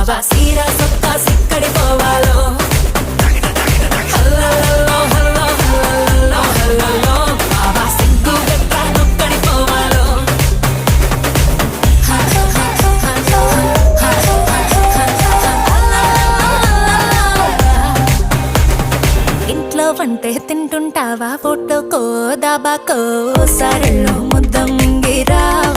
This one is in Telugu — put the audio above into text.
బాబా సీరా సొక్కా సిక్కడి పోవాలో హల్లల్లో హల్లో హల్లల్లో హల్లల్లో బాబా సిగ్గు గట్ట నొక్కడి పోవాలో ఇంట్లో వంటే తింటుంటావా ఫోటోకో దాబాకో సరళో ముద్ద మింగిరావా